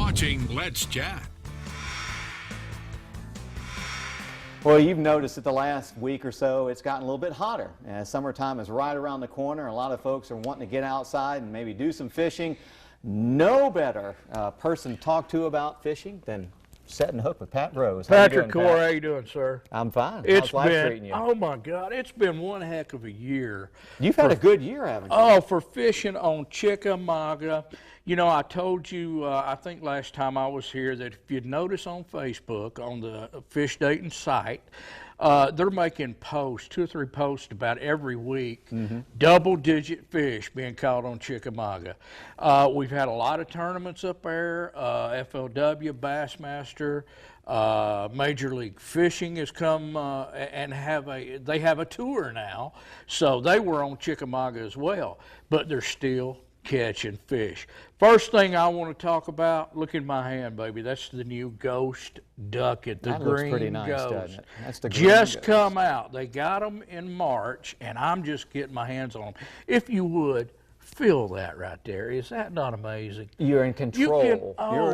watching Let's Chat. Well, you've noticed that the last week or so it's gotten a little bit hotter. Summertime is right around the corner. A lot of folks are wanting to get outside and maybe do some fishing. No better person to talk to about fishing than Setting Hook with Pat Rose. Patrick Core, how you doing, sir? I'm fine. It's How's life been, treating you? oh my God, it's been one heck of a year. You've had a good year, haven't you? Oh, for fishing on Chickamauga. You know, I told you, I think last time I was here, that if you'd notice on Facebook, on the Fish Dating site, they're making posts, 2 or 3 posts about every week, double-digit fish being caught on Chickamauga. We've had a lot of tournaments up there, FLW, Bassmaster, Major League Fishing has come and they have a tour now, so they were on Chickamauga as well, but they're still catching fish. First thing I want to talk about, look in my hand, baby. That's the new Ghost Ducket, the that green looks pretty nice, Ghost. doesn't it? That's the green Just Ghost. come out. They got them in March, and I'm just getting my hands on them. If you would, feel that right there. Is that not amazing? You're in control. You're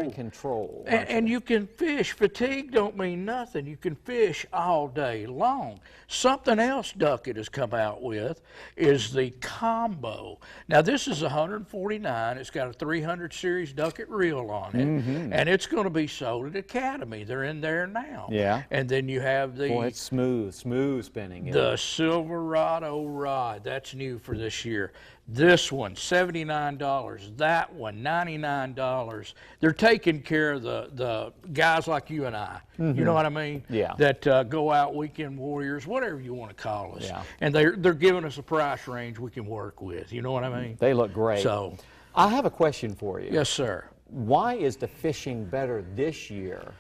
in oh, control. And you can fish. Fatigue don't mean nothing. You can fish all day long. Something else Ducket has come out with is the combo. Now this is 149. It's got a 300 series Ducket reel on it, and it's going to be sold at Academy. They're in there now. Yeah. And then you have the Boy, it's smooth spinning. the Silverado rod. That's new for this year. This one, $79. That one, $99. They're taking care of the guys like you and I. You know what I mean? Yeah. That go out, weekend warriors, whatever you want to call us. Yeah. And they're giving us a price range we can work with. You know what I mean? They look great. So, I have a question for you. yes, sir. Why is the fishing better this year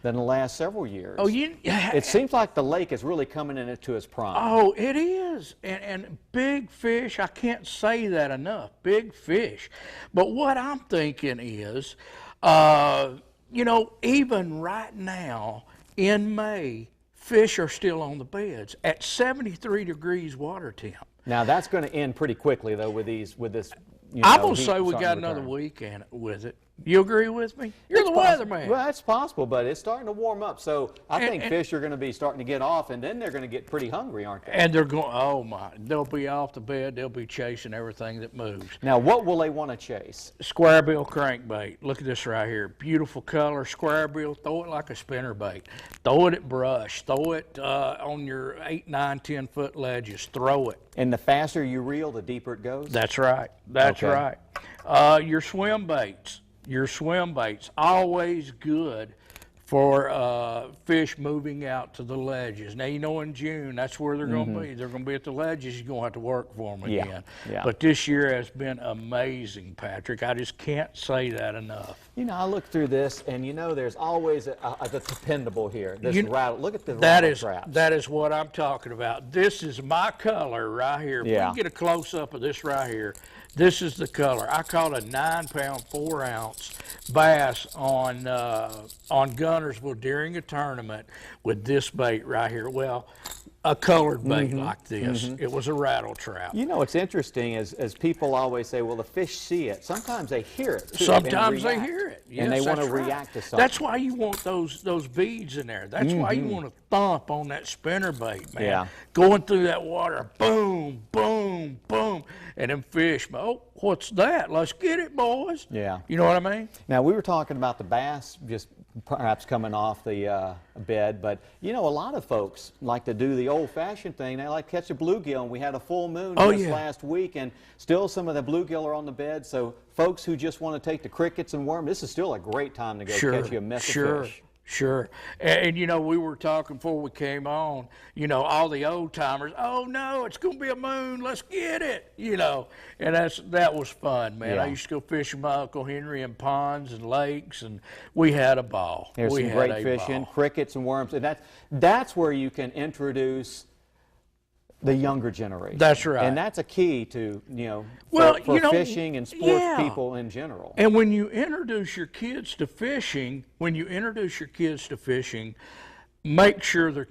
than the last several years? Oh, it seems like the lake is really coming into its prime. Oh, it is. And big fish, I can't say that enough, big fish. But what I'm thinking is, you know, even right now in May, fish are still on the beds at 73 degrees water temp. Now that's going to end pretty quickly though with this. I'm going to heat say we starting got to another return. weekend with it. You agree with me? You're the weatherman. Well, that's possible, but it's starting to warm up. So I think fish are going to be starting to get off, and then they're going to get pretty hungry, aren't they? And they're going, oh my, they'll be off the bed. They'll be chasing everything that moves. Now, what will they want to chase? Square bill crankbait. Look at this right here. Beautiful color, square bill. Throw it like a spinnerbait. Throw it at brush. Throw it on your 8, 9, 10-foot ledges. Throw it. And the faster you reel, the deeper it goes? That's right. That's Okay. right. Your swim baits. Your swim baits, always good for fish moving out to the ledges. Now, you know in June, that's where they're going to be. They're going to be at the ledges. You're going to have to work for them again. Yeah. But this year has been amazing, Patrick. I just can't say that enough. You know, I look through this, and you know there's always a dependable here. This rattle. Look at the That rattle is traps. that is what I'm talking about. This is my color right here. If we Yeah. can get a close-up of this right here, this is the color. I caught a 9-pound, 4-ounce bass on Gunnersville during a tournament with this bait right here. Well, a colored bait like this. It was a rattle trap. You know, what's interesting as people always say, well, the fish see it. Sometimes they hear it, too. Sometimes and they react. hear it. And they Yes, want to that's right. react to something. That's why you want those beads in there. That's why you want to thump on that spinnerbait, man. Yeah. Going through that water, boom, boom, boom. And them fish, oh, what's that? Let's get it, boys. Yeah. You know what I mean? Now, we were talking about the bass just perhaps coming off the bed, but, you know, a lot of folks like to do the old-fashioned thing. They like to catch a bluegill, and we had a full moon just last week, and still some of the bluegill are on the bed. So folks who just want to take the crickets and worm, this is still a great time to go catch you a mess of fish. Sure. And, you know, we were talking before we came on, you know, all the old timers, oh no, it's going to be a moon, let's get it, you know. And that was fun, man. Yeah. I used to go fishing with my Uncle Henry in ponds and lakes, and we had a ball. There's we some had great a fishing, ball. crickets and worms, and that's where you can introduce the younger generation. That's right. And that's a key to, Well, for you know, fishing and sports yeah. people in general. And when you introduce your kids to fishing, make sure they're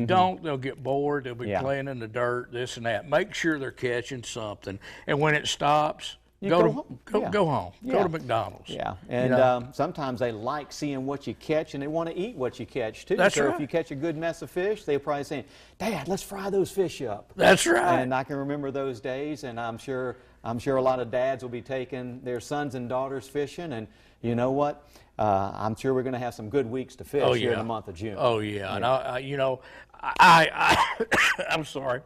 don't, they'll get bored, they'll be playing in the dirt, this and that. Make sure they're catching something. And when it stops, You go home. Go home. Go Yeah. to McDonald's. Yeah, and You know? sometimes they like seeing what you catch, and they want to eat what you catch too. That's so right. if you catch a good mess of fish, they're probably saying, "Dad, let's fry those fish up." That's right. And I can remember those days, and I'm sure a lot of dads will be taking their sons and daughters fishing, and you know what? I'm sure we're going to have some good weeks to fish here in the month of June. Oh yeah, and I'm sorry.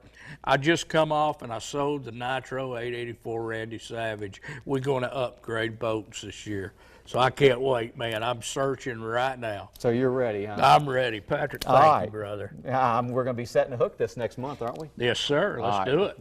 I just come off and I sold the Nitro 884 Randy Savage. We're going to upgrade boats this year, so I can't wait, man. I'm searching right now. So you're ready, huh? I'm ready, Patrick. All Thank right. you, brother. We're going to be setting the hook this next month, aren't we? Yes, sir. Let's All right. do it.